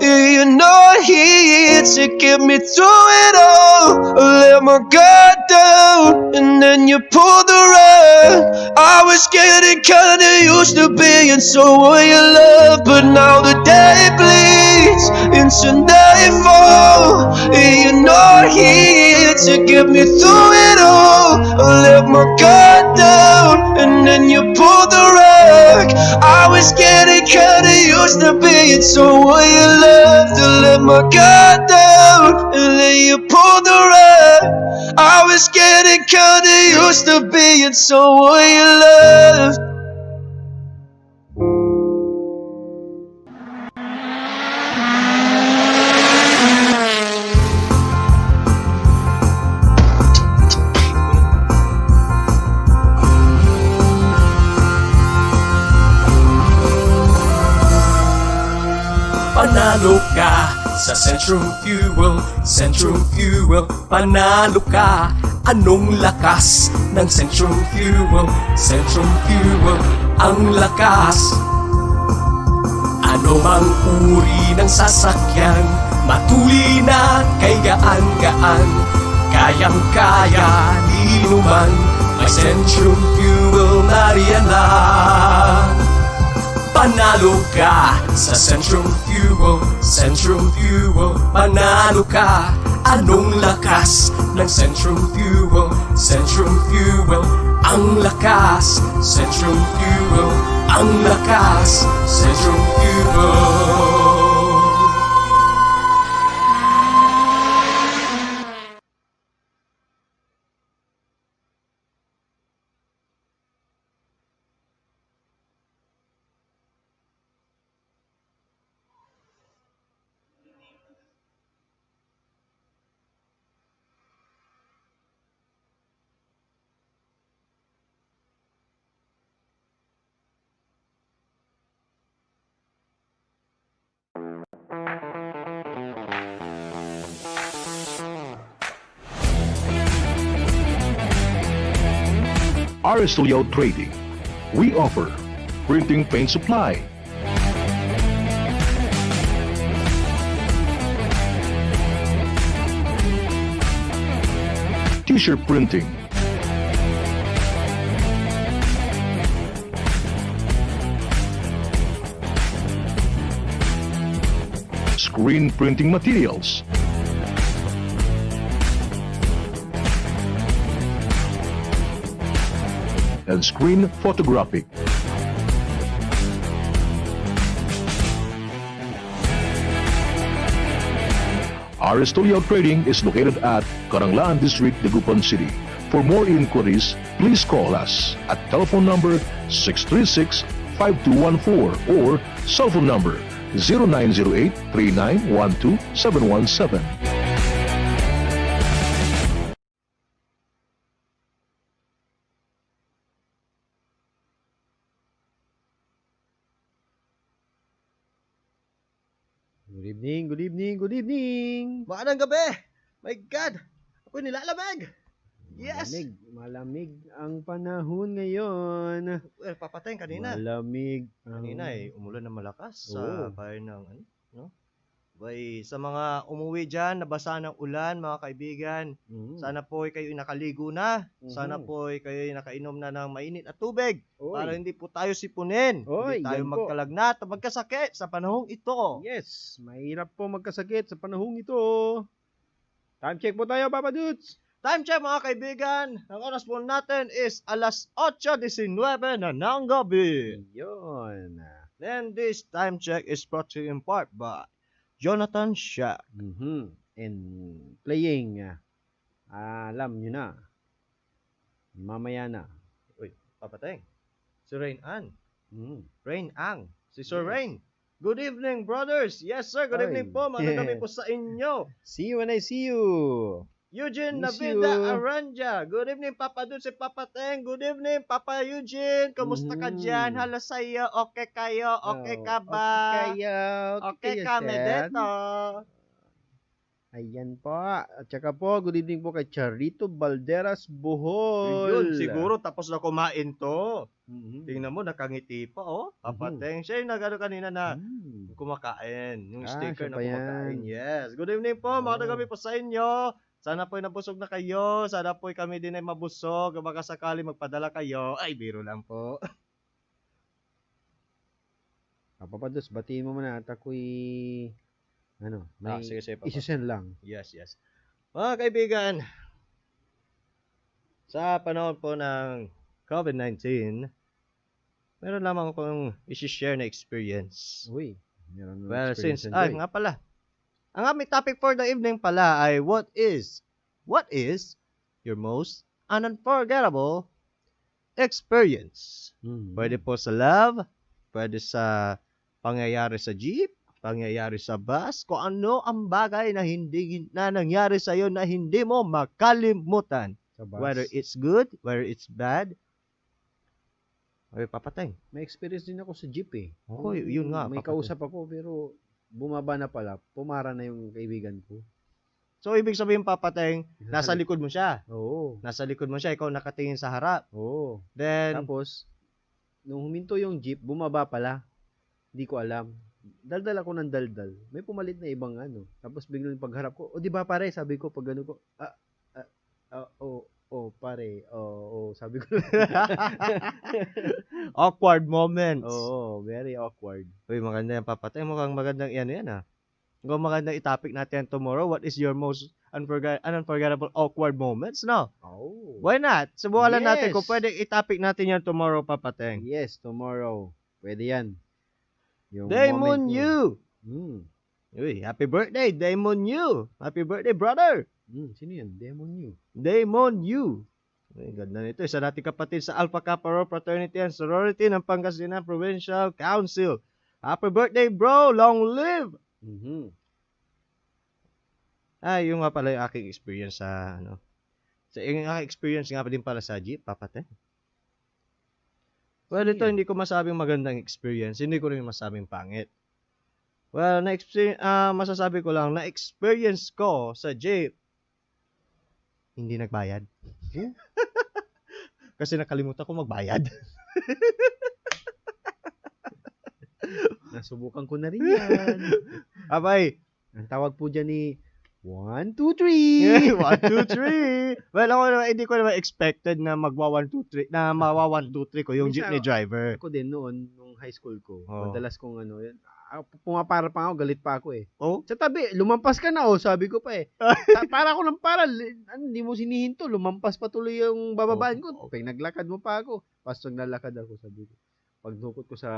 You're not here to get me through it all. I let my guard down and then you pulled the rug. I was getting kinda used to being someone you love, but now the day bleeds into nightfall. You're not here to get me through it all. I let my guard down and then you pulled the rug. I was getting kinda used to being someone you love. To let my guard down and then you pulled the rug. I was getting kinda used to being someone you loved. Panalo ka sa Centrum Fuel, Centrum Fuel. Panalo ka, anong lakas ng Centrum Fuel? Centrum Fuel, ang lakas. Ano mang uri ng sasakyan, matuli na kay gaan-gaan. Kayang-kaya, linuman, may Centrum Fuel na riyan lang. Panalo ka sa Centrum Fuel, Centrum Fuel. Panalo ka, anong lakas ng Centrum Fuel? Centrum Fuel, ang lakas. Centrum Fuel, ang lakas. Centrum Fuel. Aristotle Trading. We offer printing paint supply, t-shirt printing, screen printing materials, and screen photographic. Aristotle Trading is located at Karanglaan District, Dagupan City. For more inquiries, please call us at telephone number 636-5214 or cell phone number 0908-3912-717. Good evening, good evening, good evening. Maanang gabi! My God! Ako'y nilalamig! Yes! Malamig ang panahon ngayon. Well, papatayin kanina. Malamig. Kanina umulan na malakas sa Oo. bayan ng no? Bay, sa mga umuwi dyan, nabasa ng ulan, mga kaibigan, sana po kayo nakaligo na. Sana po kayo nakainom na ng mainit at tubig para hindi po tayo sipunin. Oy, Hindi tayo yan po. magkalagnat at magkasakit sa panahong ito. Yes, mahirap po magkasakit sa panahong ito. Time check po tayo, Papa Dudes. Time check mga kaibigan. Ang oras po natin is alas 8:19 na ng gabi. Yun. Then this time check is brought to you in part by Jonathan Shack. And playing, alam nyo na, mamaya na. Uy, papateng. Si Rain Ann. Mm. Rain Ang. Si Sir Yes. Rain. Good evening, brothers. Yes, sir. Good Ay. evening po. Magandang gabi po sa inyo. See you when I see you. Eugene Miss Navida you. Aranja. Good evening, Papa Dun, si Papa Teng. Good evening, Papa Eugene. Kamusta ka dyan? Hala sa'yo. Okay kayo? Okay ka ba? Okay kayo. Okay kayo, kami sir. dito. Ayan po. At saka po, good evening po kay Charito Balderas Bohol. Yun, siguro tapos na kumain to. Mhm. Tingnan mo, nakangiti pa, oh. Kapateng. Siya yung nagano kanina na kumakain. Yung sticker siya na pa kumakain. yan. Yes. Good evening po, mga kami po sa inyo. Sana po nabusog na kayo. Sana po kami din ay mabusog. Kung baka sakali magpadala kayo. Ay, biro lang po. Papados, batiin mo muna at ako'y may Sige, Papa. isisend lang. Yes. Mga kaibigan, sa panahon po ng COVID-19, meron lamang akong isi-share na experience. Uy, meron na Well, experience since, yan, Joy. nga pala, ang aming topic for the evening pala ay what is your most unforgettable experience? Mhm. Pwede po sa love, pwede sa pangyayari sa jeep, pangyayari sa bus, kung ano ang bagay na nangyari sa iyo na hindi mo makalimutan. Sa bus. Whether it's good, whether it's bad. Ay, papatay. May experience din ako sa jeep eh. Oo, yun nga, May papatay. kausap ako pero bumaba na pala. Pumara na yung kaibigan ko. So, ibig sabihin, papatay, nasa likod mo siya. Oo. Nasa likod mo siya, ikaw nakatingin sa harap. Oo. Then, Tapos, nung huminto yung jeep, bumaba pala. Hindi ko alam. Daldal ako ng daldal. May pumalit na ibang Tapos biglang pagharap ko, di ba pare? Sabi ko pag ko, pare. Sabi ko. awkward moments. Oo, very awkward. Uy, maganda yan, papatay. Mukhang magandang yan ah. Mukhang magandang i-topic natin tomorrow. What is your most unforgettable awkward moments, no? Oh. Why not? Subukan lang natin Yes. kung pwede i-topic natin yan tomorrow, papateng. Yes, tomorrow. Pwede yan. Yung Damon moment Yu! Hmm. Uy, happy birthday, Damon Yu! Happy birthday, brother! Sino yan? Demon Yu. Damon Yu! Ay, ganda nito. Isa nating kapatid sa Alpha Kappa Rho Fraternity and Sorority ng Pangasinan Provincial Council. Happy birthday, bro! Long live! Mhm. Ay, yung nga pala yung aking experience sa, yung aking experience nga din pala sa jeep, papate. Well, ito hindi ko masabing magandang experience, hindi ko rin masabing pangit. Well, masasabi ko lang, na-experience ko sa jeep, hindi nagbayad. Kasi nakalimutan ko magbayad. Nasubukan ko na rin yan. Abay, Ang tawag po dyan ni 1, 2, 3. 1, 2, 3. Well, ako naman, hindi ko naman expected na magwa 1, 2, 3, na mawa 1, 2, 3 ko yung Minsan, jeepney driver. Ako din noon, nung high school ko, Oo. madalas kong pumapara pa ako, galit pa ako eh. Oh? Sa tabi, lumampas ka na sabi ko pa eh. Para ako lang hindi mo sinihinto, lumampas pa tuloy yung bababaan ko. Pag naglakad mo pa ako, pastong nalakad ako, sabi ko. Pagdukot ko sa,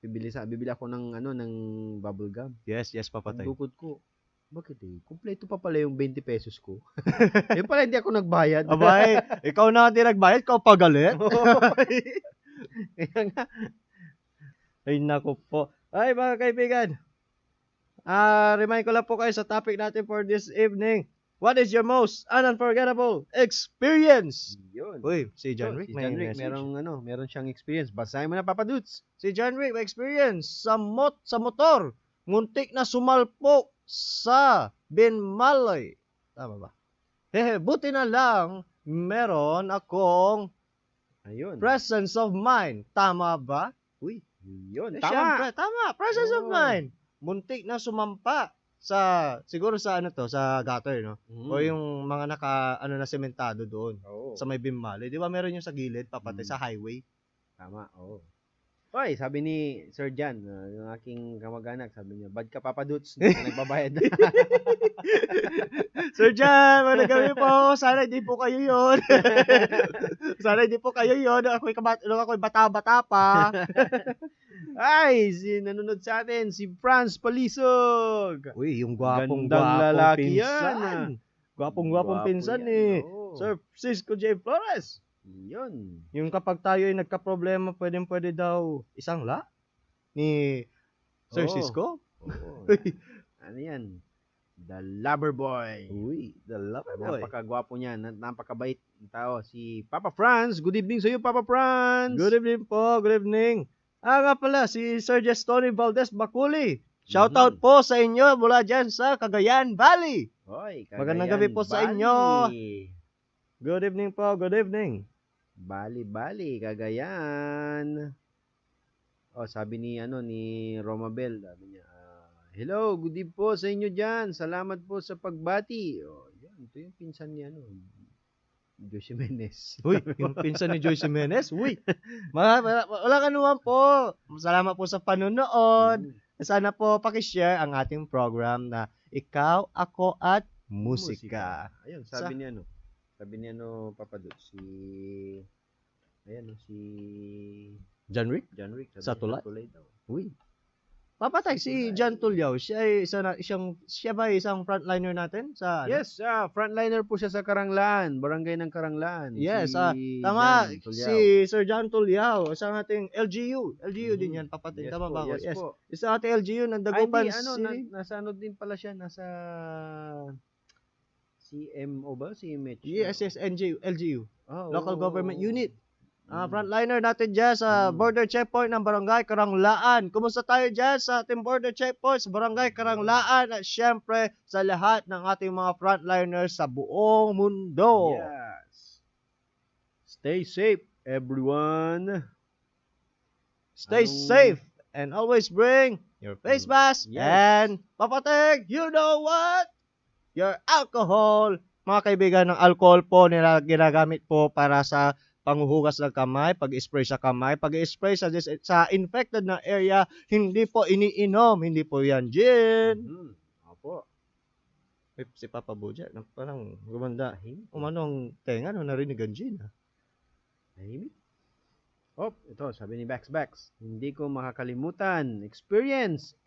bibili ako ng bubble gum. Yes, papatay. Pagdukot ko, bakit kumpleto pa pala yung 20 pesos ko. Yung pala hindi ako nagbayad. Abay, ikaw na hindi nagbayad, ikaw pagalit. Kaya nga, Ay, naku po. Ay, mga kaibigan. Remind ko lang po kayo sa topic natin for this evening. What is your most unforgettable experience? yun. Uy, si John Rick, Si may John Rick, message. meron siyang experience. Basahin mo na, Papa Dudes. Si John Rick, may experience sa motor. Muntik na sumalpok sa Binmalay. Tama ba? Buti na lang, meron akong Ayun. presence of mind. Tama ba? Uy, yun. Siyempre, Tama. tama. Presence of Oo. mind. Muntik na sumampa siguro sa sa gutter, no? O yung mga na sementado doon. Oo. Sa may Binmalay. Di ba meron yung sa gilid, papatay sa highway? Tama, oo. Oy, sabi ni Sir Jan, yung aking kamag-anak, sabi niya, bad ka, Papa Dudes, hindi ka nagbabayad. Sir Jan, mga kami po. Sana hindi po kayo yun. Sana hindi po kayo yun. Ako'y bata-bata pa. Ay, nanonood sa atin, si Franz Palisog. Uy, yung Gandang gwapong lalaki pinsan. yan, Gwapong Gwapo pinsan yan, eh. oo. Sir Cisco J. Flores. Yun. Yung kapag tayo ay nagka-problema, pwede daw isang la ni Sir Oo. Cisco. Oo. Ano yan? The Lover Boy. Uy, the lover boy. Napakagwapo niya, napakabait ng tao. Si Papa Franz. Good evening sa iyo, Papa Franz. Good evening po, good evening. Nga pala, si Sir Jestoni Valdez Baculi. Shoutout po sa inyo mula dyan sa Cagayan Valley. Hoy, Magandang gabi po sa inyo. Good evening po, good evening. Bali, Cagayan. Oh, sabi ni Romabel, sabi niya, hello, good evening po sa inyo diyan. Salamat po sa pagbati. Oh, yan, ito yung pinsan ni Joyce Jimenez. Uy, yung pinsan ni Joyce Jimenez. Uy, wala ka naman po. Salamat po sa panonood. Sana po pakishare ang ating program na Ikaw, Ako at Musika. Ayun, sabi ni Papa Dut, si John Rick? John Rick. Sa tulay? Daw. Uy. Papatay, si John Tulyaw, siya ba isang frontliner natin? Yes, frontliner po siya sa Karanglaan, barangay ng Karanglaan. Yes, si tama, John Tulyaw. si Sir John Tulyaw, isang ating LGU. LGU din yan, papatay. Yes Tama po, ba ako? yes po. Isang ating LGU ng Dagupan City. Nasa din pala siya, nasa CMO ba? CMH? Yes, LGU. Local Government Unit. Mm. Frontliner natin dyan sa border checkpoint ng Barangay Karanglaan. Kumusta tayo dyan sa ating border checkpoint sa Barangay Karanglaan at syempre sa lahat ng ating mga frontliners sa buong mundo. Yes. Stay safe, everyone. Stay safe and always bring your face mask and papateg, you know what? Your alcohol. Mga kaibigan, ng alcohol po nila ginagamit po para sa panghuhugas ng kamay, pag-spray sa kamay, pag-spray sa infected na area, hindi po iniinom, hindi po yan gin. Opo. Si Papa Boja, parang gumanda. Umanong tenga, narinig ang gin. Tahimik. Ito, sabi ni Bax, hindi ko makakalimutan. Experience,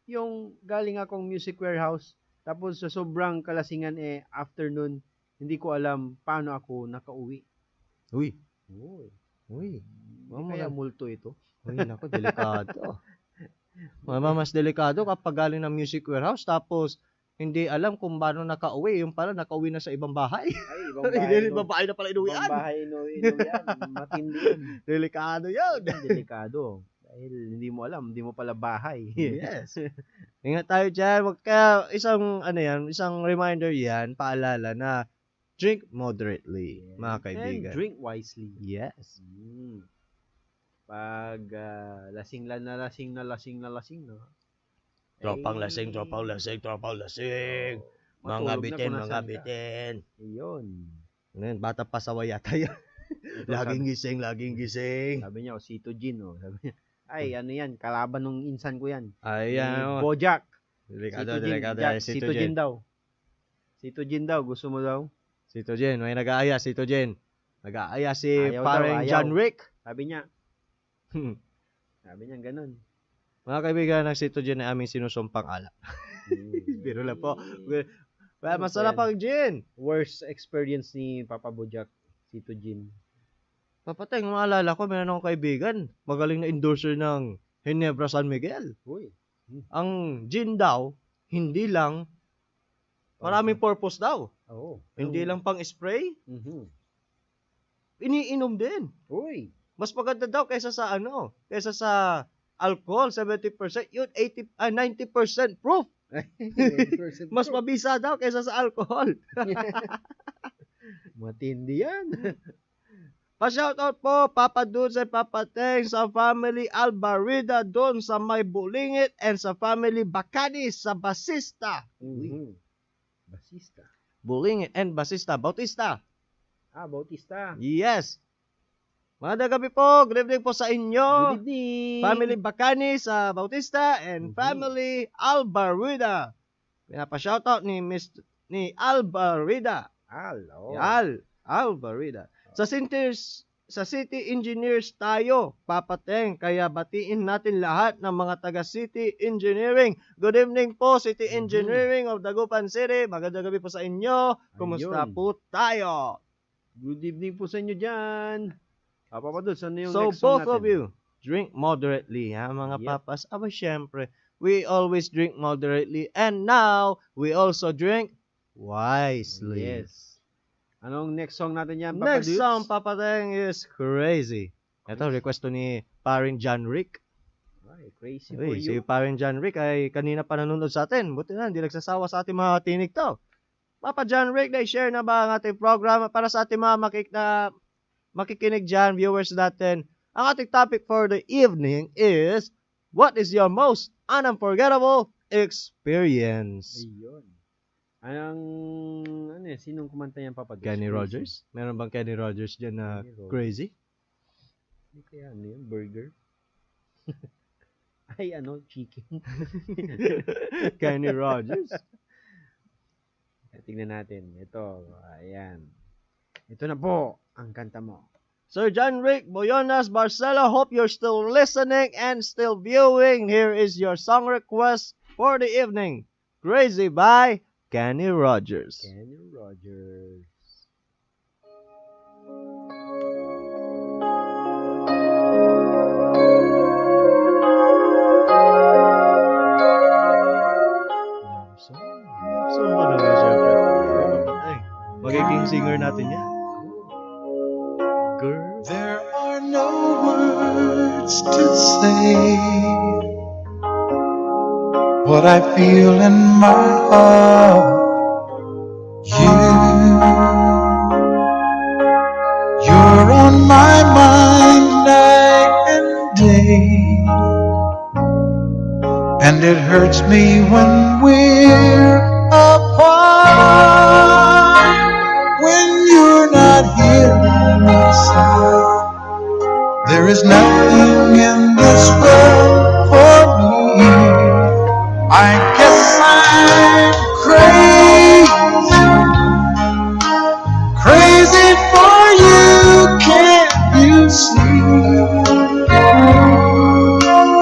yung galing akong music warehouse, tapos sa sobrang kalasingan, afternoon, hindi ko alam paano ako nakauwi. Uy. Kaya multo ito. Uy, naku, delikado. Mas delikado kapag galing ng music warehouse, tapos hindi alam kung paano nakauwi. Yung pala, nakauwi na sa ibang bahay. Ay, ibang bahay. na pala inuwian. Ibang bahay inuwian. Matindi yan. Delikado yun. Delikado. Dahil hindi mo alam, hindi mo pala bahay. Yes. Ingat tayo dyan. Kaya isang reminder yan, paalala na drink moderately, mga kaibigan. And drink wisely. Yes. Pag lasing na. Tropang lasing. Mga bitin. Iyon. Bata pa sawa yata yan. Laging gising. Sabi niya, Sito Jin. Sabi niya, ay, yan, kalaban ng insan ko yan. Ayan. Bojack. Delikado. Sito Jin daw. Sito Jin daw, gusto mo daw? Sito Jen, may nag-aaya, Sito Jen. Nag-aaya si Ayaw parang daw, John Rick. Sabi niya. Sabi niya, ganun. Mga kaibigan ng Sito Jen ay aming sinusumpang alak. Biro lang po. Well, masarap ang gin. Worst experience ni Papa Bojack, Sito Jin. Papatay, maalala ko, meron akong kaibigan. Magaling na endorser ng Ginebra San Miguel. Uy. Ang gin daw, hindi lang, maraming purpose daw. Oo. Hindi lang pang spray, iniinom din. Uy. Mas maganda daw kaysa sa alcohol, 70%, yun 90% proof. Mas mabisa daw kaysa sa alcohol. Matindi yan. Pa-shoutout po, Papa Dudes and Papa Teng sa family Albarida doon sa May Bulingit and sa family Bacanis sa Basista. Basista. Bulingit and Basista. Bautista. Bautista. Yes. Magandang gabi po. Good evening po sa inyo. Good evening. Family Bacanis sa Bautista and family Albarida. Pinapa-shoutout ni Albarida. Albarida. Sa City Engineers tayo, Papateng, kaya batiin natin lahat ng mga taga City Engineering. Good evening po, City Engineering of Dagupan City. Magandang gabi po sa inyo. Kumusta po tayo? Good evening po sa inyo dyan. Papa Dudes, ano yung So, next song both natin? of you, drink moderately, ha, mga papas. Aba, syempre, we always drink moderately. And now, we also drink wisely. Yes. Anong next song natin yan, Papa Next Dudes? song, Papa Teng, is Crazy. Ito, request to ni paring John Rick. Crazy for Uy, si you. parang John Rick ay kanina pa nanonood sa atin. Buti na, hindi nagsasawa sa ating mga tinig to. Papa John Rick, na-share na ba ang ating program para sa ating mga makikinig dyan, viewers natin? Ang ating topic for the evening is, what is your most unforgettable experience? Ayun. Sinong kumanta yan, Papa? Kenny Rogers? Meron bang Kenny Rogers dyan na Kenny Rogers. crazy? Hindi kaya yun? Burger? Ay, chicken. Kenny Rogers? Tingnan natin. Ito, ayan. Ito na po, ang kanta mo. Sir John Rick, Boyonas, Barcelo, hope you're still listening and still viewing. Here is your song request for the evening. Crazy by Kenny Rogers. Kenny Rogers. So ba naman syempre? Ay, magiging singer natin yan. Girl. There are no words to say what I feel in my heart. You're on my mind night and day, and it hurts me when we're apart. When you're not here by my side, there is nothing in this world for me. I guess I'm crazy for you, can't you see?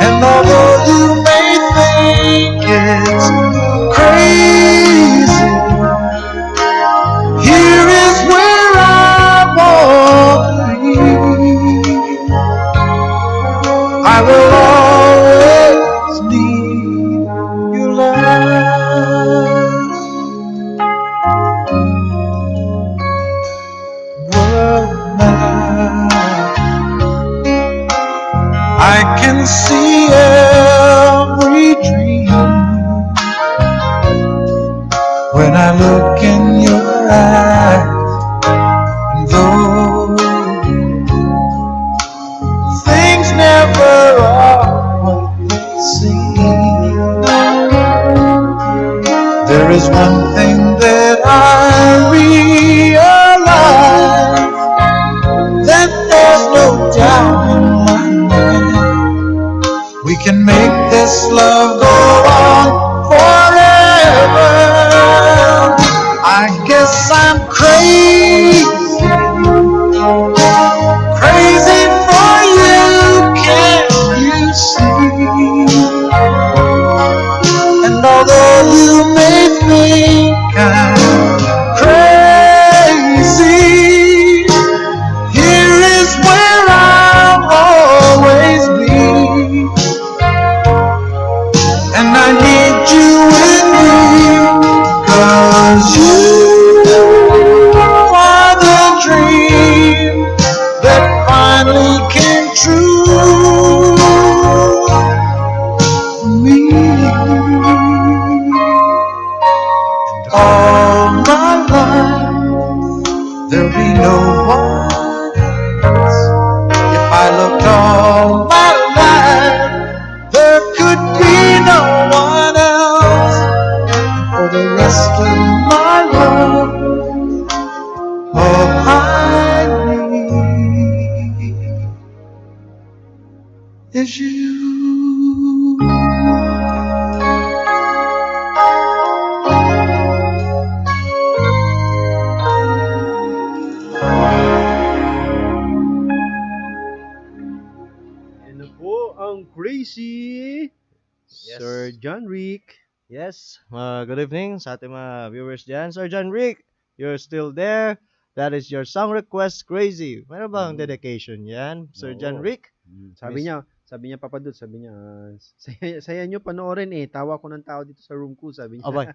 And although you may think it's crazy, here is where I wanna be. I will always need your love. Well, now I can see every dream when I look in your eyes. And though things never are what they seem, there is one thing that I realize, that there's no doubt in my mind. We can make this love go on forever. I guess I'm crazy for you, can't you see? And although you may think I'm crazy, here is where I'll always be. And I need you with me, 'cause you are the dream that finally came true for me. And all my life there'll be no one else. If I looked all my life, there could be no one else. And for the rest of my life, all I need is you. Ano po ang crazy? Yes. Sir John Rick. Yes, good evening sa ating mga viewers dyan. Sir John Rick, you're still there. That is your song request, Crazy. Meron bang dedication yan, Sir Oo. John Rick? Sabi niya Papa Dud, saya nyo panoorin tawa ko ng tao dito sa room ko, sabi niya. Abay.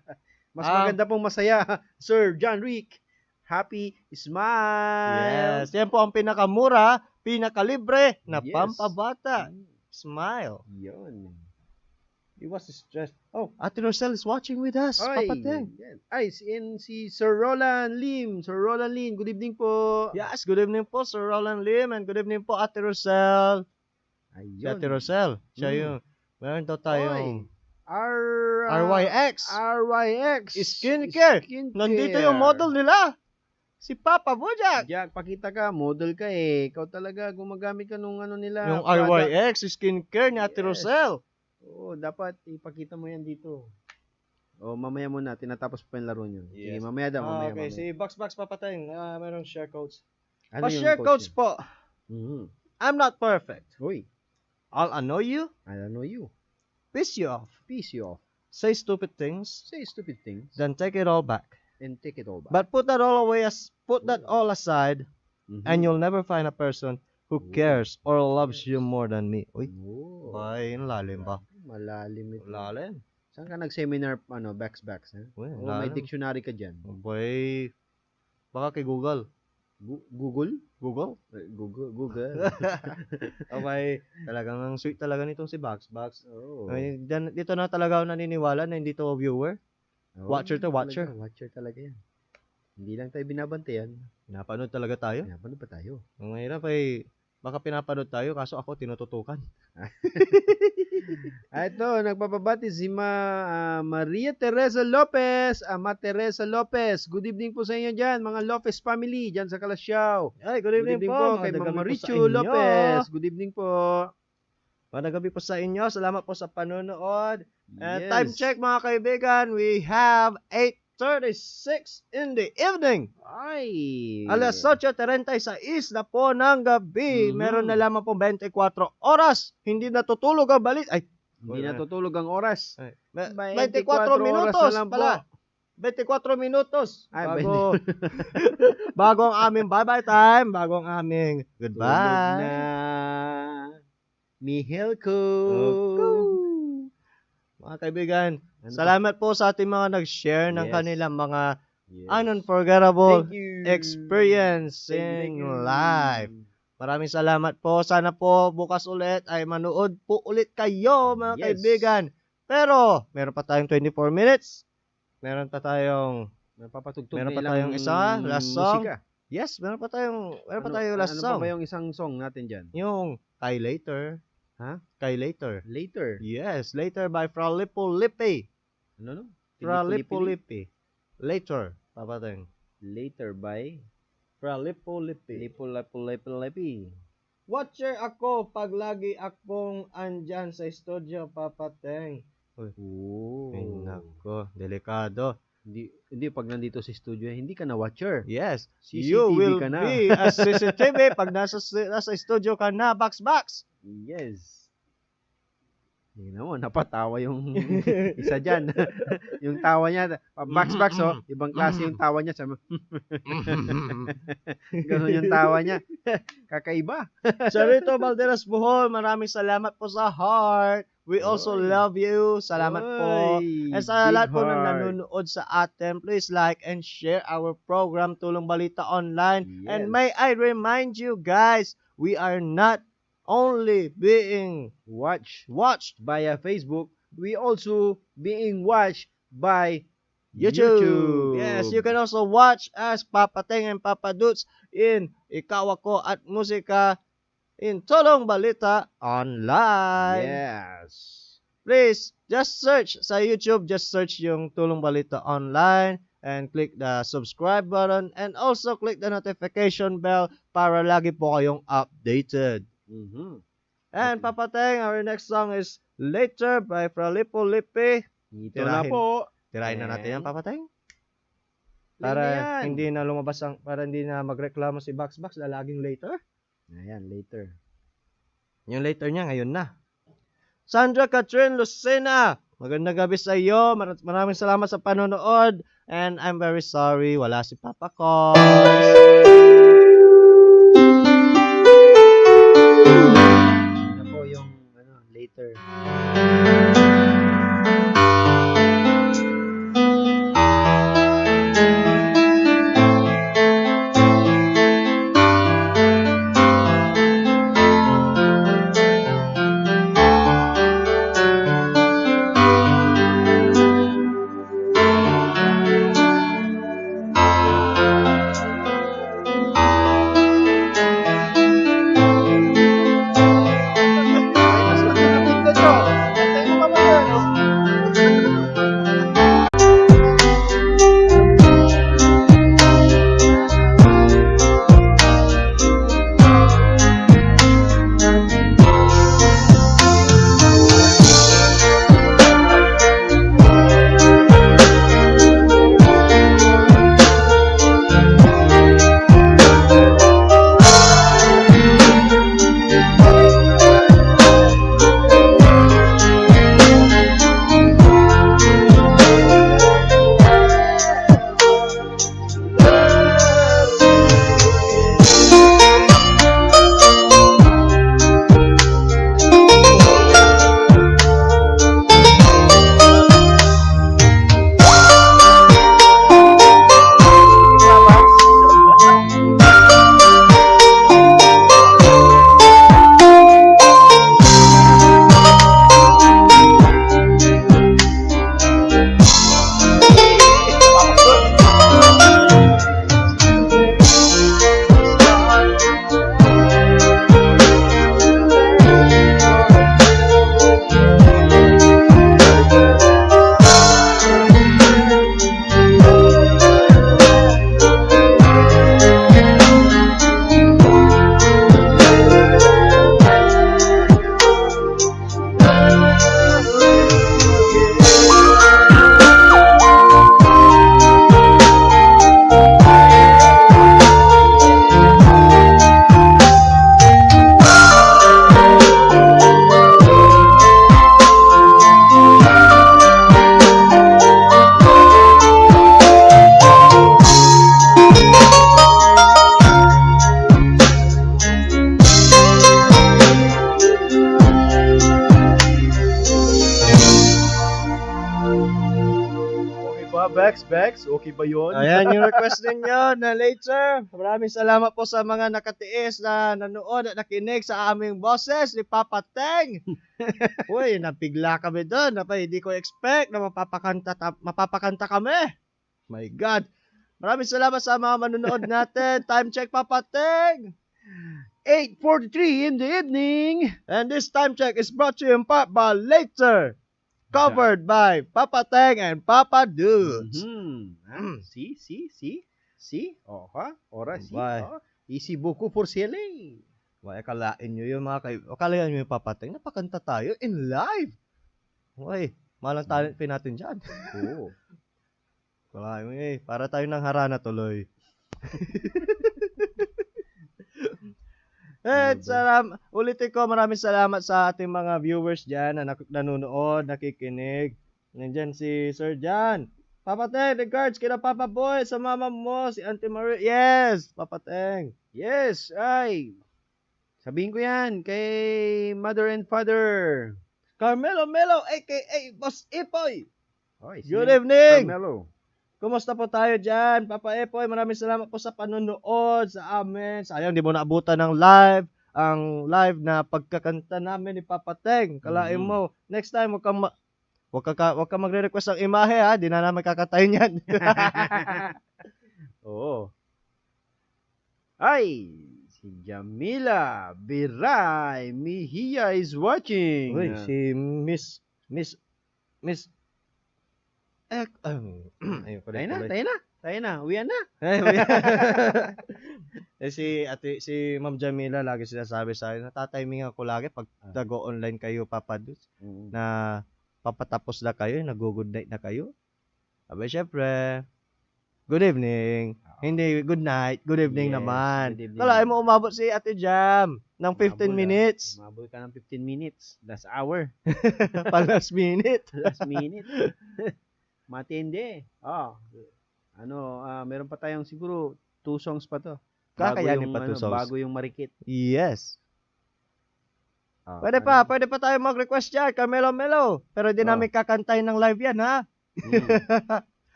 Mas maganda pong masaya, Sir John Rick. Happy smile. Yes, yan po ang pinakamura, pinakalibre na Yes. pampabata. smile. Yun. He was stressed. Oh, Ate Rosel is watching with us, Papa Teng. yan. Ay, si Sir Roland Lim. Sir Roland Lim, good evening po. Yes, good evening po, Sir Roland Lim, and good evening po, Ate Rosel. Si Ayun. Ate Rosel, siya Mm. yung, meron daw tayong RYX. RYX. Skincare. Nandito yung model nila. Si Papa Bojack. Jack, pakita ka, model ka eh. Ikaw talaga gumagamit ka nung ano nila. Yung product. RYX skincare ni Ate Yes. Rosel. Oo, dapat ipakita mo yan dito. O, mamaya muna, tinatapos pa yung laro nyo. Sige, Yes. mamaya daw, mamaya. Okay, mamaya. si Box Papa Teng, merong share codes. Ano yung Pa-share codes niya? po. Mhm. I'm not perfect. Uy, I'll annoy you, I don't know you. piss you off, Piss you off. say stupid things, Say stupid things then take it all back. and take it all back. But put that all aside, Mhm. and you'll never find a person who cares or loves you more than me. Uy, Oh, ay, lalim ba? malalim ito. Lalim. Saan ka nag-seminar, backs, ha? Uy, O may lalim. dictionary ka dyan? Boy, baka kay Google. Google? Google? Google. Okay, talagang ang sweet talaga nitong si Box. Oh. Ay, dito na talaga ako naniniwala na hindi to viewer. Oh, Watcher to watcher. Watcher talaga yan. Hindi lang tayo binabantayan. Napanood talaga tayo. Pinapanood pa tayo. Ang mahirap ay baka pinapanood tayo kaso ako tinututukan. Ito, nagpapabati si Maria Teresa Lopez. Ama Teresa Lopez. Good evening po sa inyo dyan, mga Lopez family, dyan sa Kalasyaw. Ay, good evening, po. kay Magandang Mama gabi po sa Richu inyo. Lopez. Good evening po. Magandang gabi po sa inyo. Salamat po sa panonood. Yes. Time check mga kaibigan. We have 8:36 in the evening. Ay. Alas 8:36 na po ng gabi. Mhm. Meron na lamang po 24 oras. Hindi natutulog ang balit. Ay, Hindi natutulog ang oras. 24 oras minutos na lang po. pala. 24 minutos. Ay, Bago ang aming bye-bye time. Bago ang aming Tulog goodbye. na. Mihelko. Mga kaibigan, Ano salamat po sa ating mga nag-share ng Yes. kanilang mga Yes. unforgettable Thank you. experience Thank in you. life. Maraming salamat po. Sana po bukas ulit ay manood po ulit kayo mga Yes. kaibigan. Pero, meron pa tayong 24 minutes. Meron pa tayong, Napapatugtog Meron na pa ilang tayong isa, last song. musika. yes, meron pa tayong last ano song. pa ba yung isang song natin dyan? Yung Kay Later. Ha? Kay Later. Later. Yes, Later by Fra Lipo Lipi. Ano no? Fra Lipo Lipi. Lipi. Later, papateng. Later by Fra Lipo Lipi. Lipi. Watcher ako pag lagi akong andyan sa studio, papateng. Oh. Ay, nako, delikado. Hindi pag nandito sa studio, hindi ka na watcher. Yes, CCTV you will ka na. be a CCTV pag nasa studio ka na, box. Yes. Tingnan mo, napatawa yung isa dyan. Yung tawa niya, box, oh. Ibang klase yung tawa niya. Sabi, ganun yung tawa niya. Kakaiba. Charito Valderas Bohol, maraming salamat po sa heart. We also Oy. love you. Salamat po. Oy, And sa big lahat po ng heart. nanonood sa atin, please like and share our program Tulong Balita Online. Yes. And may I remind you guys, we are not only being Watched via Facebook. We also being watched by YouTube. Yes, you can also watch us, Papa Teng and Papa Dudes, in Ikaw Ako at Musika in Tulong Balita Online. Yes. Please, just search sa YouTube, just search yung Tulong Balita Online and click the subscribe button and also click the notification bell para lagi po kayong updated. Mhm. And Papa Teng, our next song is Later by Fralipo Lipi. Ito na Tirahin. po. Tirahin na natin yan, Papa Teng. Play na Para yan. hindi na magreklamo si Box laging later. Ayan, later. Yung later niya ngayon na. Sandra Catherine Lucena, magandang gabi sa iyo. Maraming salamat sa panonood. And I'm very sorry, wala si Papa Cos. Ito po yung later. ba, Bex? Okay ba yun? Ayan yung request ninyo na later. Maraming salamat po sa mga nakatiis na nanood at nakinig sa aming boses ni Papa Teng. Uy, napigla kami doon. Hindi ko expect na mapapakanta kami. My God. Maraming salamat sa mga manonood natin. Time check, Papa Teng. 8:43 in the evening. And this time check is brought to you in part by Later. Covered by Papa Teng and Papa Dudes. See? Oh, ha? Ora, see? Bye. Oh, easy beaucoup for selling. Why, akalain nyo yung mga akalain nyo yung Papa Teng, napakanta tayo in live. Uy, malang talent pin natin dyan. Oo. Akalain mo para tayo ng harana tuloy. Ulitin ko, maraming salamat sa ating mga viewers dyan na nanonood, nakikinig. Nandyan si Sir Jan. Papa Teng, regards kina Papa Boy, sa mama mo, si Auntie Marie. Yes, Papa Teng. Yes, ay. Sabihin ko yan kay Mother and Father. Carmelo Melo, a.k.a. Boss Ipoy. Oy, Good evening. Carmelo. Kumusta po tayo dyan? Papa Epoy, maraming salamat po sa panonood sa amin. Sayang, di mo naabutan ng live. Ang live na pagkakanta namin ni Papa Teng. Kalain mo, next time, wag ka magre-request ng imahe ha. Di na namin kakatayin yan. Oo. Ay, si Jamila Biray Mejia is watching. Uy, si Miss ayun ko Tayo na. Uwian na. Si Ma'am Jamila lagi sinasabi sa akin, natatimingan ako lagi pag nag-online kayo, Papa Dudes, na papatapos na kayo, nag-good night na kayo. Abay, syempre, good evening. Hindi, good night. Good evening naman. Good evening. Kalahin mo umabot si Ate Jam ng 15 minutes. Umabot ka ng 15 minutes. Last hour. Last minute. Last minute. Matindi. Meron pa tayong siguro 2 songs pa to. Kakayanin pa 2 songs. Bago yung Marikit. Yes. Pwede pa tayo mag-request dyan, Carmelo Melo. Pero di namin kakantahin ng live yan, ha?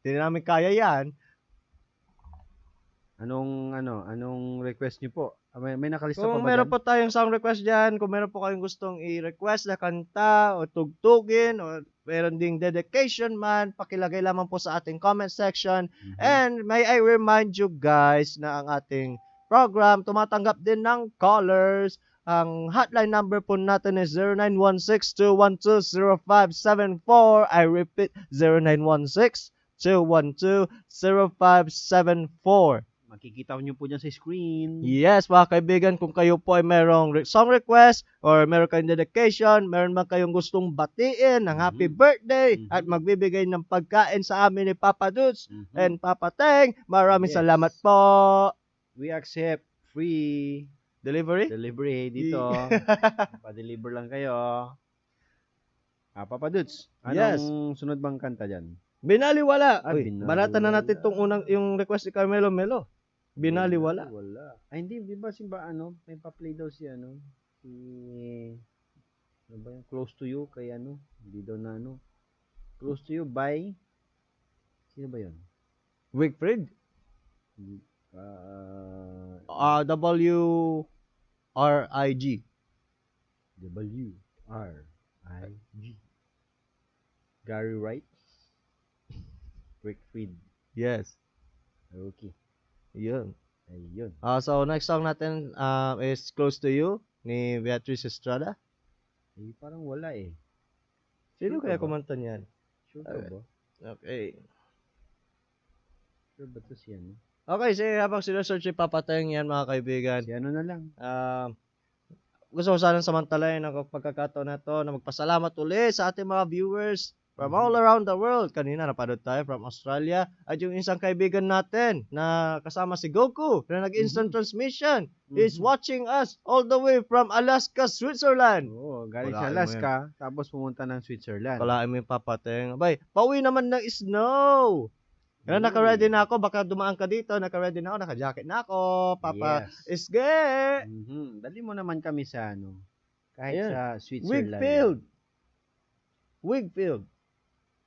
Di namin kaya yan. Anong request niyo po? May nakalista pa Kung ba meron dyan? po tayong song request dyan, kung meron po kayong gustong i-request na kanta o tugtugin o meron ding dedication man, pakilagay lamang po sa ating comment section. And may I remind you guys na ang ating program tumatanggap din ng callers. Ang hotline number po natin is 0916-212-0574. I repeat, 0916-212-0574. Makikita niyo po dyan sa screen. Yes, mga kaibigan, kung kayo po ay merong song request or meron kayong dedication, meron man kayong gustong batiin ng happy birthday at magbibigay ng pagkain sa amin ni Papa Dudes and Papa Teng, maraming salamat po. We accept free Delivery? dito. Pa-deliver lang kayo. Papa Dudes, Yes. anong sunod bang kanta dyan? Binaliwala. Uy, Binaliwala. banatan na natin yung request ni Carmelo Melo. Binaliwala. Wala. Ay, hindi. Di ba may pa-play daw si ano ba yung Close to You kay hindi daw na Close to You by, sino ba yun? Wickfried? W-R-I-G. W-R-I-G. Gary Wright? Wickfried. Yes. Okay. Yun. Ayun. So, next song natin is Close to You ni Beatrice Estrada. Parang wala eh. Sino Sure kaya ba? kumanta niyan? Sure ka ba? Okay. Sure ba to si ano? Okay, habang sinesearch si Papa Teng yan, mga kaibigan. Si ano na lang. Gusto ko sanang samantalayan ang pagkakataon na to na magpasalamat ulit sa ating mga viewers from all around the world. Kanina napanood tayo from Australia at yung isang kaibigan natin na kasama si Goku na nag-instant transmission is watching us all the way from Alaska, Switzerland. Oo, galing Walain sa mo Alaska, tapos pumunta ng Switzerland. Kalahin mo yung Papa Teng. Abay, pauwi naman ng snow. Kaya naka-ready na ako, baka dumaan ka dito, naka-ready na ako, naka-jacket na ako, Papa. Yes. Isge! Dali mo naman kami sa kahit Ayan. sa Switzerland. Wigfield.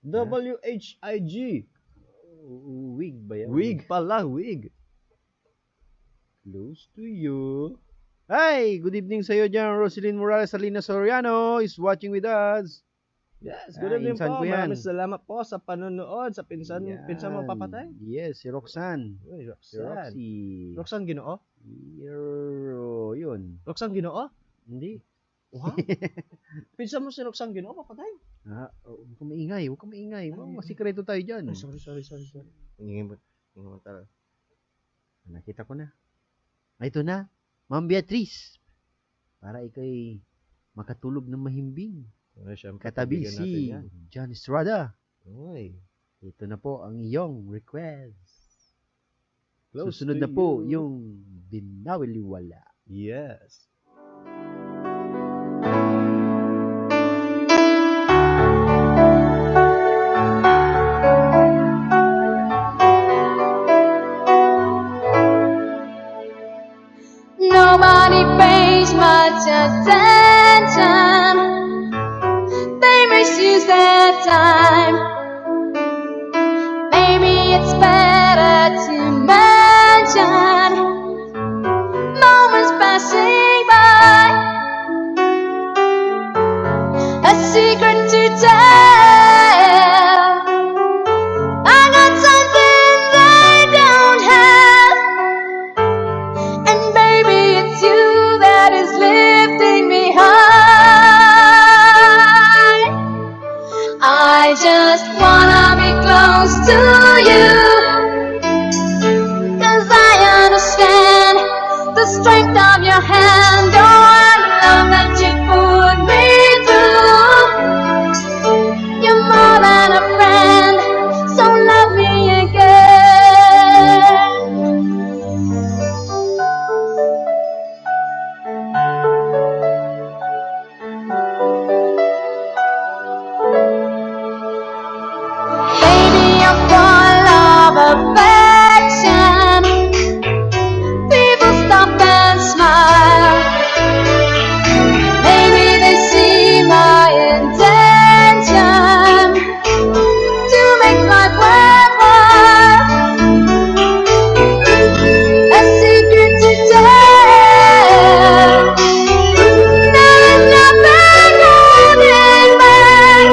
W-H-I-G. Wig ba yan? Wig pala, wig. Close to you. Hi! Good evening sa iyo dyan. Roselyn Morales Salinas Soriano is watching with us. Yes, good evening insan po. ko yan. Maraming salamat po sa panonood sa pinsan mo papatay. Yes, si Roxanne. Uy, Si Roxanne. Roxy. Roxanne Ginoo? Yun. Roxanne Ginoo? Hindi. Wow. Pinsan mo si Roxanne Ginoo papatay? Huwag kang maingay. Huwag kang maingay. Masikreto tayo dyan. Ay, sorry. Ingin mo talaga. Nakita ko na. Ito na. Ma'am Beatrice. Para ikay makatulog ng mahimbing. Ay, syempre, Katabi kaibigan natin si yan. John Estrada. Uy. Ito na po ang iyong request. Close Susunod to na po you. yung Binawiliwala. Yes. Nobody pays much attention. They misuse their time. Maybe it's better to mention moments passing by. A secret to tell. I got something they don't have. And baby, it's you that is lifting me high. I just wanna be close to you, 'cause I understand the strength of your hand. Oh, I love that you put me through. You're more than a friend, so love me again. Baby, you're full of affection. People stop and smile. Maybe they see my intention to make life worthwhile. A secret to tell. There is nothing holding back.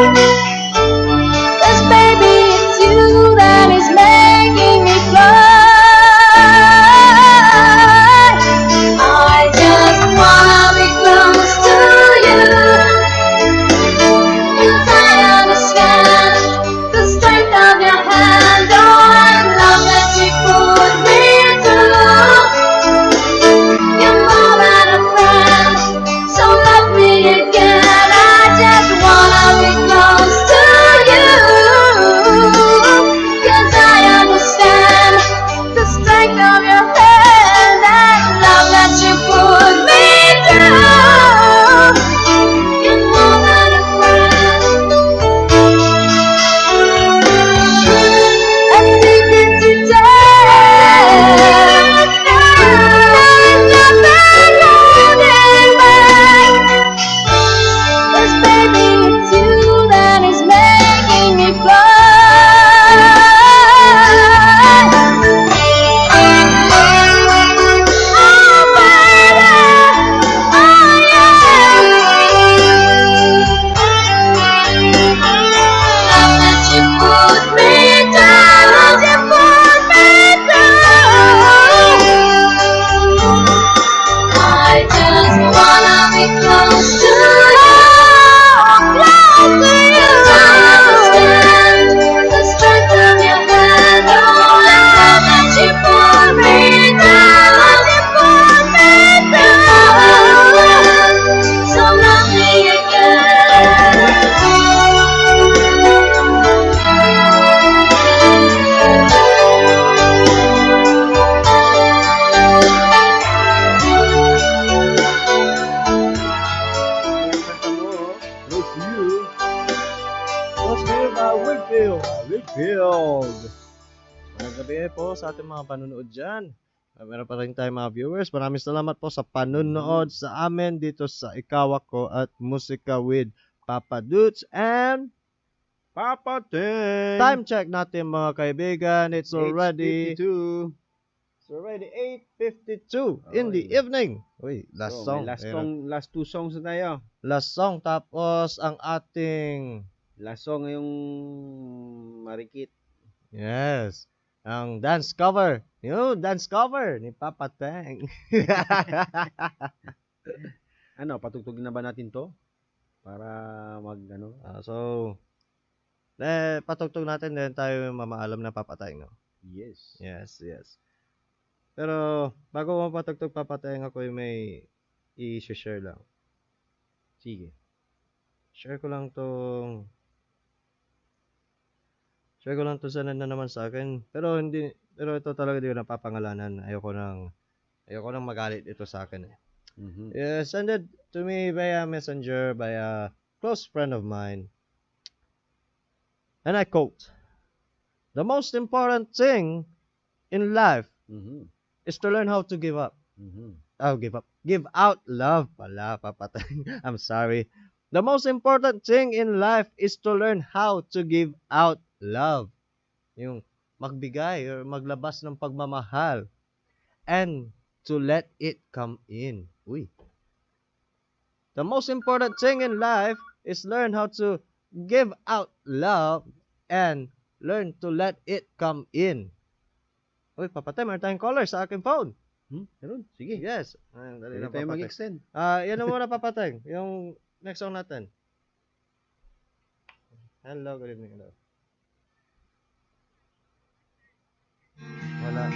'Cause baby, it's you that is making me fly. I just wanna be close to you, 'cause I understand the strength of your hand. Oh, I love that you put me through. You're more than a friend, so love me again. I just wanna be close to you, 'cause I understand the strength of your hand and love that you put me through. You're more than a friend. A secret to tell. There's nothing holding back. 'Cause baby, it's you that is making me fly. Oh, baby, oh yeah. Love that you put me down, you put me down. I just wanna be close to you, close to you. I understand the strength of your hand. Oh, love that you put me down, you put me down. So love me Close to you. Close to you by Whitfield. Whitfield. Magandang gabi po sa ating mga panonood dyan. Meron pa rin tayong mga viewers. Maraming salamat po sa panonood sa amin dito sa Ikaw Ako at Musika with Papa Dutch and Papateng! Time check natin mga kaibigan. It's already 8:52. It's already 8:52 in the evening. Uy, last So, song. may Ayun. last two songs na tayo. Last song. Tapos, ang ating, Last song yung Marikit. yes, ang dance cover. Yung dance cover ni Papa Teng. Ano, patugtugin na ba natin to? Para ano? So, patugtog natin din tayo mamaalam na Papa Teng, no? Yes. Yes. Pero, bago mo patugtog Papa Teng, ako yung may i-share lang. Sige. Share ko lang to sana na naman sa akin. Pero ito talaga di ko napapangalanan. Ayoko nang magalit ito sa akin. Send it to me via messenger by a close friend of mine. And I quote, "The most important thing in life is to learn how to give up." Give out love pala, papatay. I'm sorry. The most important thing in life is to learn how to give out love. Yung magbigay or maglabas ng pagmamahal. And to let it come in. Uy. The most important thing in life is learn how to give out love and learn to let it come in. Uy, papatay, meron tayong caller sa aking phone. Meron? Sige. Yes. Dali Dali lang, tayo papatay. mag-extend. Yan na muna, papatay. Yung next song natin. Hello, good evening. Hello. Wala.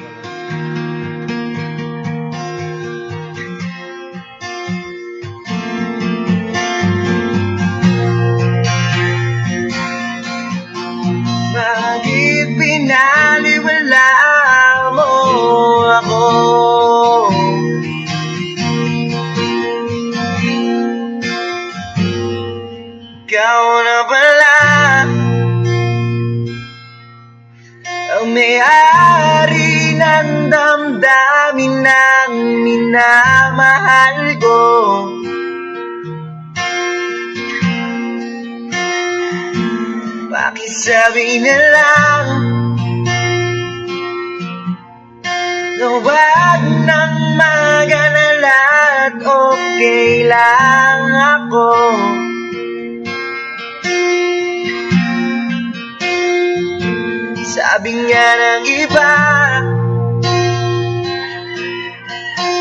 Bakit pinaliwala mo ako? Ikaw na pala ang may-ari ng damdamin ng minamahal ko. Pakisabi na lang na wag nang mag-alala at okay lang ako. Sabi nga ng iba,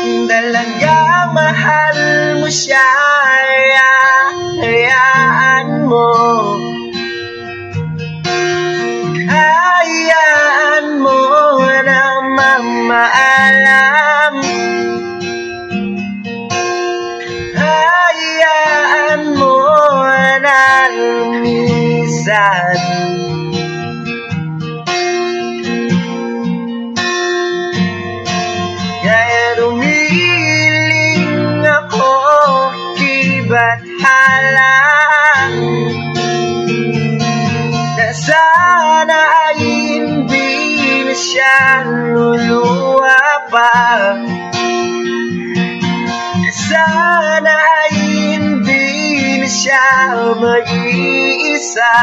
kung talagang mahal mo siya, hayaan mo. Hayaan mo na mamaalam. Hayaan mo na lumisan. Kaya dumiling ako kay Bathalang na sana ay hindi na siya luluwa pa. Na sana ay hindi na siya mag-iisa.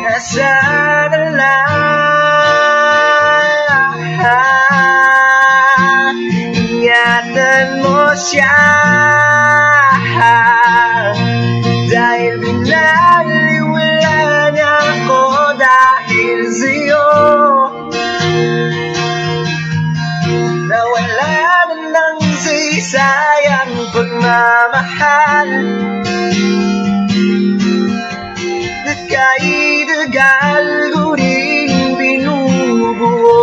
Na sana lang ingatan mo siya. Dahil binaliwala niya ako dahil sa'yo. Nawala na ng sayang pagmamahal na kahit tagal ko rin binubuo.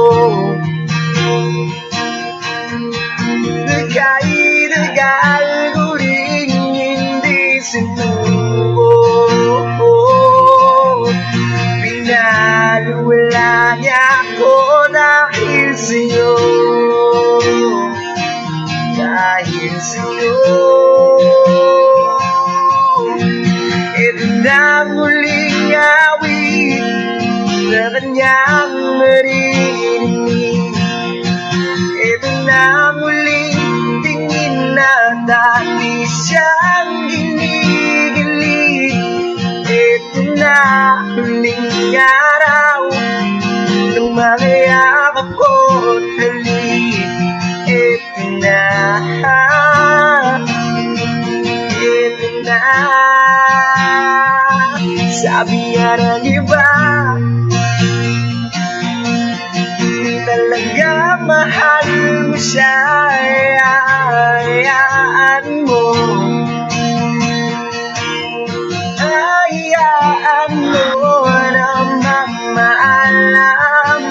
Na kahit tagal ko rin hindi sinubo. Pinaliwala niya ako dahil sa'yo. Dahil sa'yo. Ito na muling awit madaling araw ng mga yakap ko't halik. Ito na, ito na. Sabi nga ng iba, di talaga mahal mo siya. Hayaan mo, hayaan mo na mamaalam.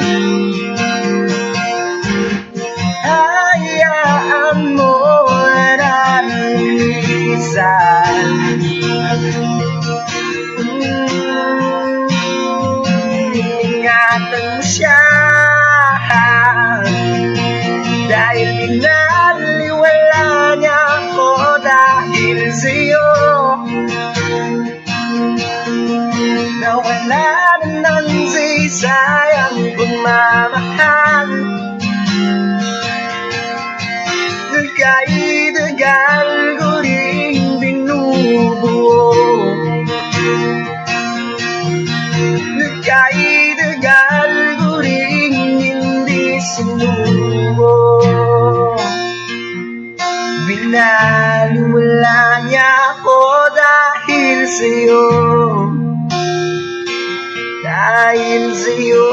Hayaan mo na lumisan. Ingatan mo siya, dahil pinaliwala niya ako dahil sa'yo. Nawala na ng sayang pagmamahal. Nagkaidagal ko rin binubuo. Nagkaidagal ko rin hindi sinubo. Binaliwala niya ako dahil sa'yo. Dahil sa'yo,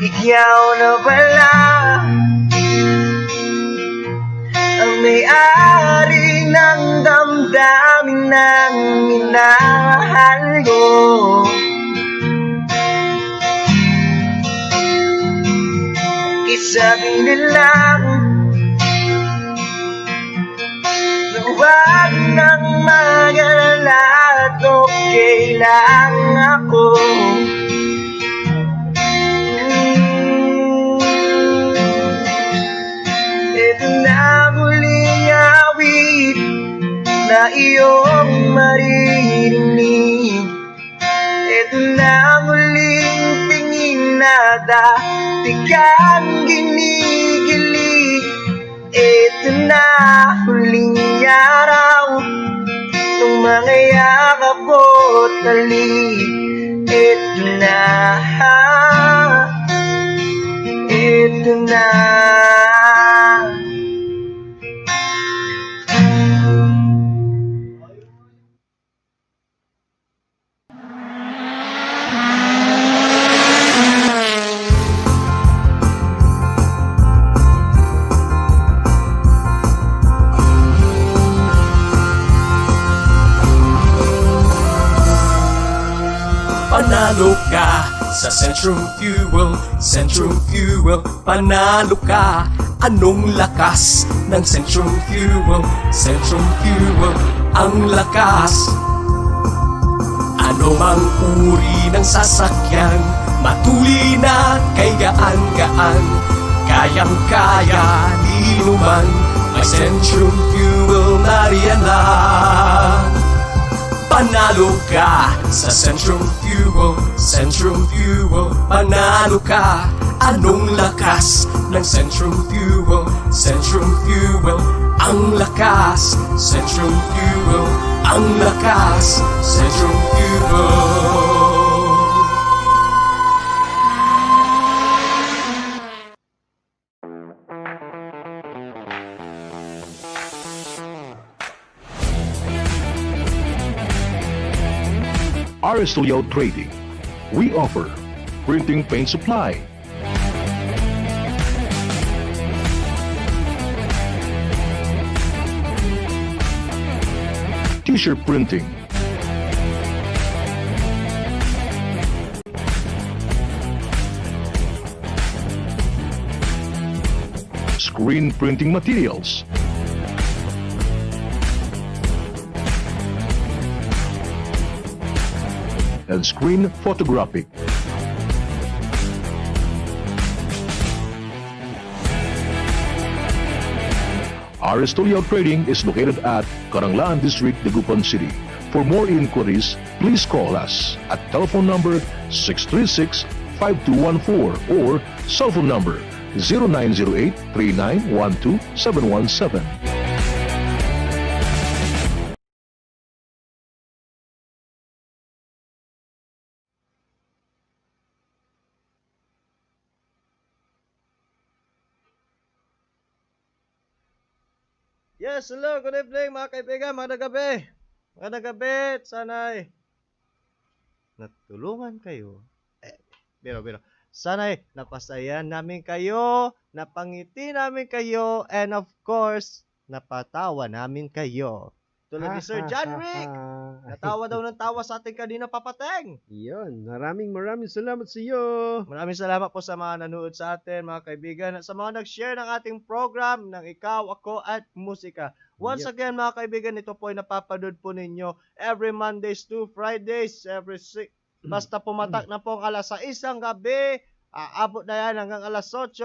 ikaw na pala ang may-ari ng damdamin ng minamahal ko. Isabi nilang na huwag nang mag-alala at okay lang ako. Ito na muling awit na iyong maririnig. Ito na muling tingin na dati kang ginigilig. Ito na huling araw ng mga yakap ko't halik. Ito na, ito na. Panalo ka sa Centrum Fuel, Centrum Fuel. Panalo ka. Anong lakas ng Centrum Fuel? Centrum Fuel, ang lakas. Ano mang uri ng sasakyan, matuli na kay gaan-gaan. Kayang-kaya, di naman, may Centrum Fuel na riyan lang. Panalo ka sa Centrum Fuel, Centrum Fuel. Panalo ka. Anong lakas ng Centrum Fuel? Centrum Fuel, ang lakas. Centrum Fuel, ang lakas. Centrum Fuel. Aristotle Trading. We offer printing paint supply, t-shirt printing, screen printing materials, and screen photographic. Aristotle Trading is located at Karanglaan District, Dagupan City. For more inquiries, please call us at telephone number 636-5214 or cell phone number 0908-3912-717. Yes, hello, good evening mga kaibigan, magandang gabi. Magandang gabi, sana'y natulungan kayo. Biro. Sana'y napasaya namin kayo, napangiti namin kayo, and of course, napatawa namin kayo. Tulad ni Sir John Rick, natawa daw ng tawa sa ating kanina, Papa Teng. Yun, maraming salamat sa iyo. Maraming salamat po sa mga nanood sa atin, mga kaibigan, at sa mga nag-share ng ating program ng Ikaw, Ako at Musika. Once again, mga kaibigan, ito po ay napapanood po ninyo every Mondays to Fridays, basta pumatak na po ang alas 6 ng gabi, aabot na yan hanggang alas 8,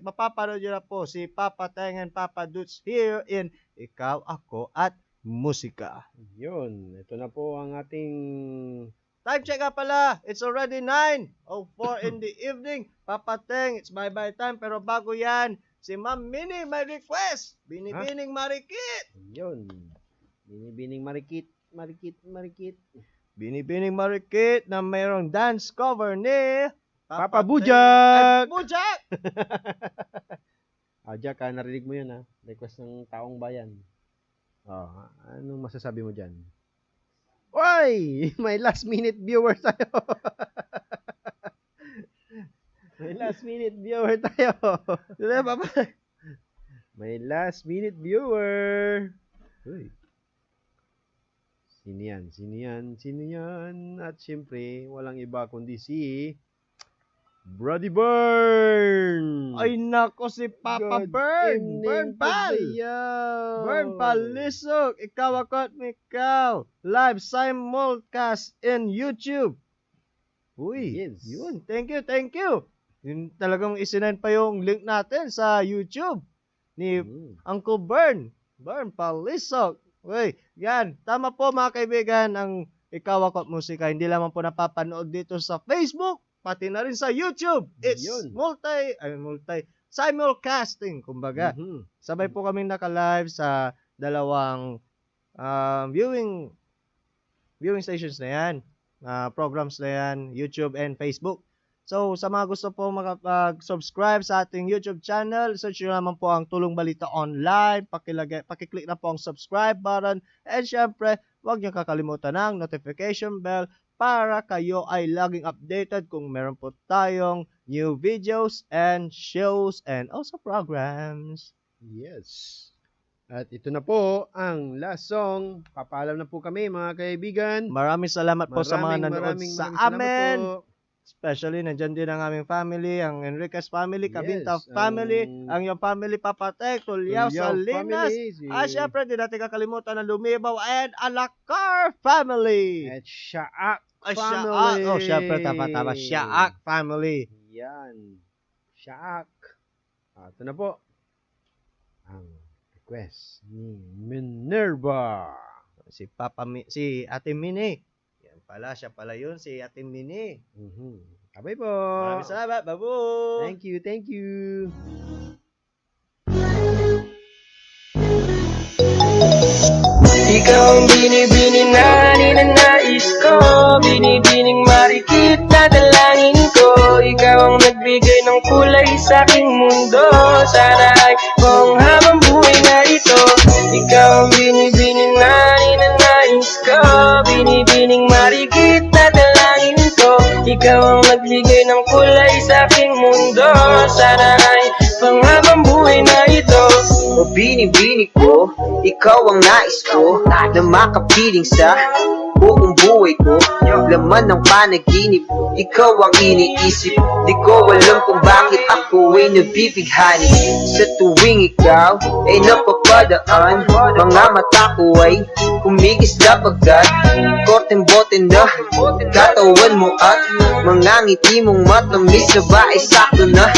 mapapanood nyo na po si Papa Teng and Papa Dudes here in Ikaw, Ako at Musika. Yun, ito na po ang ating Time check nga pala, it's already 9:04 in the evening. Papa Teng, it's bye-bye time. Pero bago yan, si Ma'am Minnie may request. Binibining Marikit. Yun. Binibining Marikit. Binibining Marikit na mayroong dance cover ni Papa Teng. Bujak. Ay, Bujak! Jack, narinig mo yun ha. Request ng taong bayan. Anong masasabi mo dyan? Oy! May last minute viewer tayo. May last minute viewer tayo. Diba, Papa? May last minute viewer. Uy. Sino yan? At syempre, walang iba kundi si Brody Burn. Ay nako, si Papa Burn. Burn Pal. Burn Palisok. Ikaw, Ako at Ikaw. Live simulcast in YouTube. Uy, Yes. yun. Thank you. Yun talagang isinend pa yung link natin sa YouTube ni Uncle Burn. Burn Palisok. Uy, yan. Tama po mga kaibigan, ang Ikaw, Ako at Musika. Hindi lamang po napapanood dito sa Facebook, pati na rin sa YouTube. It's Yun. simulcasting, kumbaga. Sabay po kaming naka-live sa dalawang viewing stations na yan, programs na yan, YouTube and Facebook. So, sa mga gusto po makapag-subscribe sa ating YouTube channel, search nyo naman po ang Tulong Balita Online, pakiclick na po ang subscribe button, and syempre, huwag nyo kakalimutan ang notification bell para kayo ay laging updated kung meron po tayong new videos and shows and also programs. Yes. At ito na po ang last song. Papaalam na po kami mga kaibigan. Maraming salamat po sa mga nanood sa amin. salamat po. Especially, nandyan din ang aming family, ang Enriquez family, Cabinta Yes, family, ang yung family Papa Teng, Tulyaw, Salinas. Syempre, di natin kakalimutan ang Lumibaw and Alacar family. At Shaak Shaak. family. Oh, syempre, tama. Shaak family. Yan. Shaak. Ito na po. Ang request ni Minerva. Si Ate Minnie. Yan pala, siya pala yun, si Ate Minnie. Abay po. Maraming salamat, babu. Thank you. Ikaw ang binibining na ninanais ko, binibining marikit na dalangin ko. Ikaw ang nagbigay ng kulay sa aking mundo, sana ay buong habang buhay na ito. Ikaw ang binibining na ninanais ko, binibining marikit na dalangin ko. Ikaw ang nagbigay ng kulay sa aking mundo, sana ay buong habang buhay na ito. O binibini ko, ikaw ang nais ko na makapiling sa buong buhay ko. Laman ng panaginip, ikaw ang iniisip. Di ko alam kung bakit ako ay nabibighani. Sa tuwing ikaw ay napapadaan, mga mata ko ay kumigisla pagkat korteng bote na katawan mo at mga ngiti mong matamis na ba ay sakto na.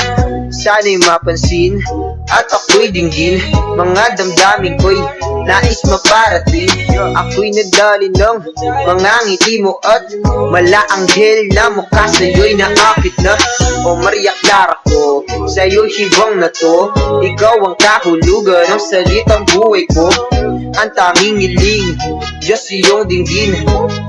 Sana'y mapansin at ako'y dinggin, mga damdamin ko'y nais maparating. Ako'y nadali ng mga ngiti mo at malaanghel na mukha sa'yo'y naakit na. O Maria Clara ko, sa'yo'y hibang na to. Ikaw ang kahulugan ng salitang buhay ko. Ang tanging hiling, Diyos iyong dinggin.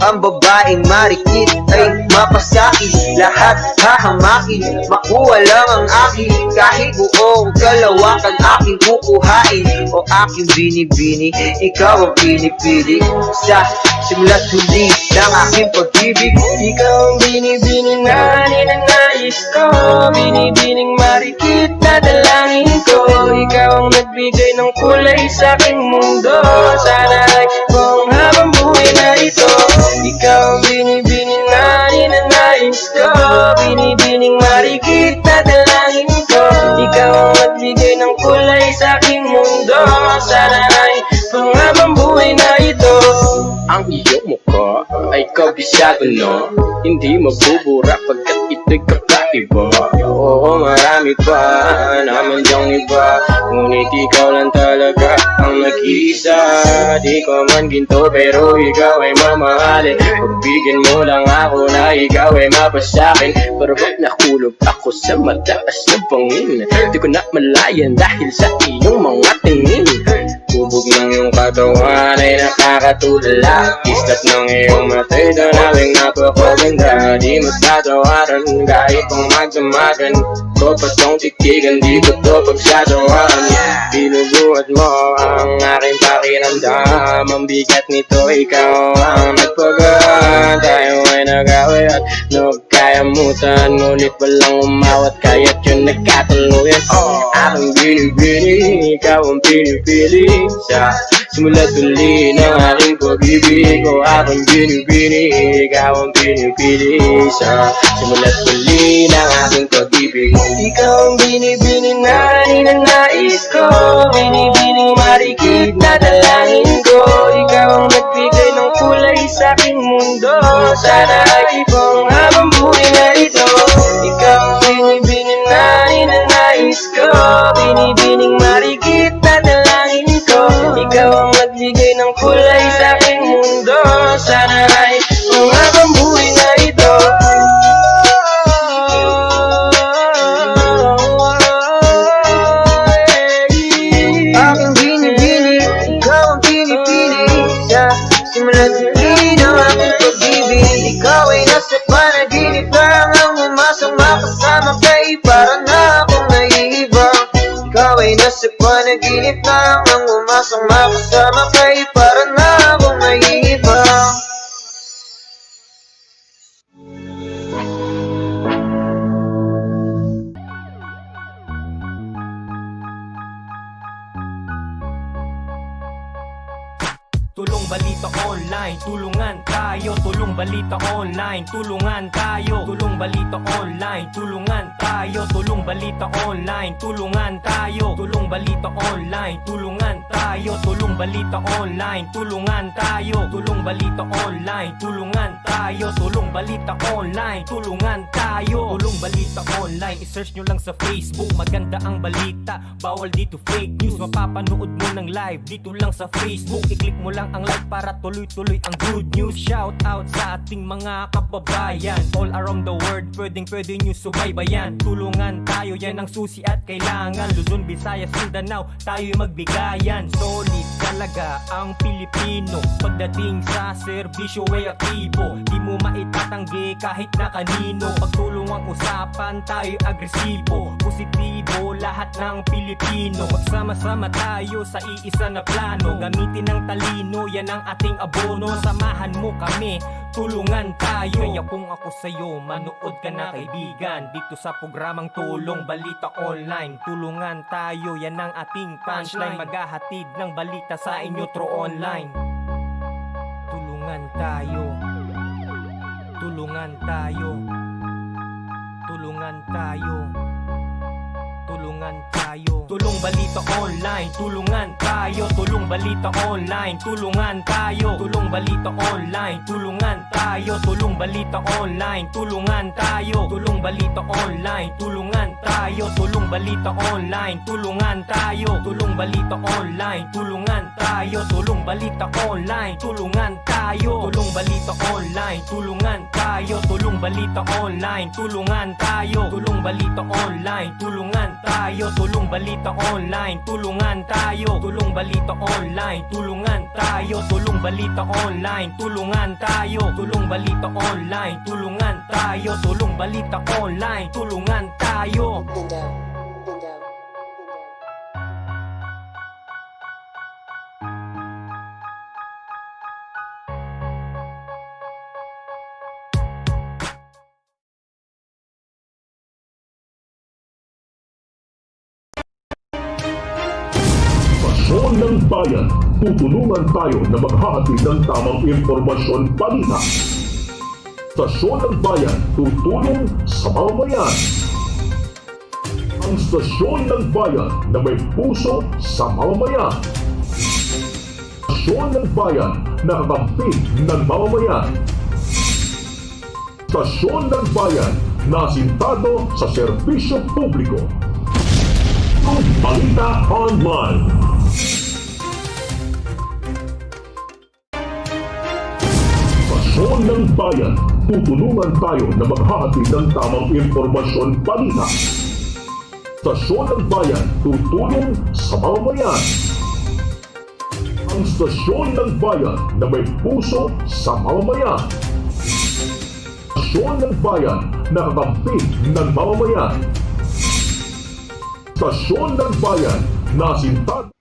Ang babaeng marikit ay mapasakit lahat hahamakin. Makuha lang ang akin, kahit buong kalawakan aking kukuhain. O aking binibini, ikaw ang pinipili. Sa simula't huli ng aking pag-ibig. Ikaw ang binibini na ninanais ko, binibining marikit na dalangin ko. Ikaw ang nagbigay ng kulay sa aking mundo. Sana ay buong habang buhay na ito. Ikaw ang binibini na ninanais ko, binibining marikit na dalangin ko. Ikaw ang nagbigay ng kulay sa aking mundo. Sana ay buong habang buhay na ito. Ang iyong mukha ay kabisado na hindi mabubura pagkat ito'y kakaiba. Oo, marami pa naman diyang iba, ngunit ikaw lang talaga ang nag-iisa. Di ko man ginto pero ikaw ay mamahalin. Pagbigyan mo lang ako na ikaw ay mapasakin. Pero ba't nakulog ako sa mataas na bangin? Di ko na malayan dahil sa iyong mga tingin. Bubog ng iyong katawan ay nakakatulala. Istat ng iyong matay danawing napakaganda. Di matatawaran kahit pang magdamagan ko pa tong titigan, di ko to pagsasawaan. Binubuhat mo ang aking pakiramdam. Ang bigat nito ikaw ang nagpagaan. Tayo ay nag-away at nagkayamutan, ngunit walang umawat kaya't yun nagkatuluyan. Aking binibini, ikaw ang pinipili. Sa simula't huli ng aking pag-ibig. O aking binibini, ikaw ang pinipili. Sa simula't huli ng aking pag-ibig. Ikaw ang binibini na ninanais ko, binibining marikit na dalangin ko. Ikaw ang nagbigay ng kulay sa aking mundo. Sana ay buong habang buhay na ito. Ikaw ang binibini na ninanais ko, binibining marikit na dalangin ko. Ikaw ang nagbigay ng kulay sa aking mundo. Sana ay buong habang buhay na ito. Aking binibini, ikaw ang pinipili. Sa simula't huli ng aking pag-ibig. Ikaw ay nasa panaginip lang ang umasang makasama kay para na akong naiibang. Ikaw ay nasa panaginip lang ang umasang makasama kay para na akong naiibang. Tulong balita online, tulungan tayo. Tulong balita online, tulungan tayo. Tulong balita online, tulungan tayo. Tulong balita online, tulungan tayo. Tulong balita online, tulungan tayo. Tulong balita online, tulungan tayo. Tulong balita online, tulungan tayo. Tulong balita online, tulungan tayo. Tulong balita online, i-search nyo lang sa Facebook. Maganda ang balita, bawal dito fake news. Mapapanood mo ng live dito lang sa Facebook. I-click mo lang ang like para tuloy-tuloy ang good news. Shout out sa ating mga kababayan all around the world, pwede nyo subaybayan. Tulungan tayo, yan ang susi at kailangan. Luzon, Visayas, Mindanao, tayo'y magbigayan. Solid talaga ang Pilipino pagdating sa serbisyo ay aktibo. Di mo maitatanggi kahit na kanino. Pagtulong ang usapan, tayo'y agresibo. Positibo lahat ng Pilipino. Magsama-sama tayo sa iisa na plano. Gamitin ang talino, yan ang ating abono. Samahan mo kami, tulungan tayo. Kaya kung ako sa'yo, manood ka na kaibigan. Dito sa programang Tulong Balita Online, tulungan tayo, yan ang ating punchline. Maghahatid ng balita sa inyo through online. Tulungan tayo. Tulungan tayo. Tulungan tayo. Tulungan tayo. Tulong balita online, tulungan tayo. Tulong balita online, tulungan tayo. Tulong balita online, tulungan tayo. Tulong balita online, tulungan tayo. Tulong balita online, tulungan tayo. Tulong balita online, tulungan tayo. Tulong balita online, tulungan tayo. Tulong balita online, tulungan tayo. Tulong balita online, tulungan tayo. Tulong balita online, tulungan tayo. Tulong balita online, tulungan tayo. Tulong balita online, tulungan tayo. Tulong balita online, tulungan tayo. Tulong balita online, tulungan tayo. Tulong balita online, tulungan tayo. Tulong balita online, tulungan tayo. Stasyon ng Bayan, tutulungan tayo na maghahatid ng tamang impormasyon balita. Stasyon ng Bayan, tutulong sa mamamayan. Ang Stasyon ng Bayan na may puso sa mamamayan. Stasyon ng Bayan na kakampi ng mamamayan. Stasyon ng Bayan na asintado sa serbisyo publiko. Balita Online. Stasyon ng Bayan, tutulungan tayo na maghahatid ng tamang impormasyon balita. Stasyon ng Bayan, tutulong sa mamamayan. Ang Stasyon ng Bayan na may puso sa mamamayan. Stasyon ng Bayan na kakampi ng mamamayan. Stasyon ng Bayan na asintado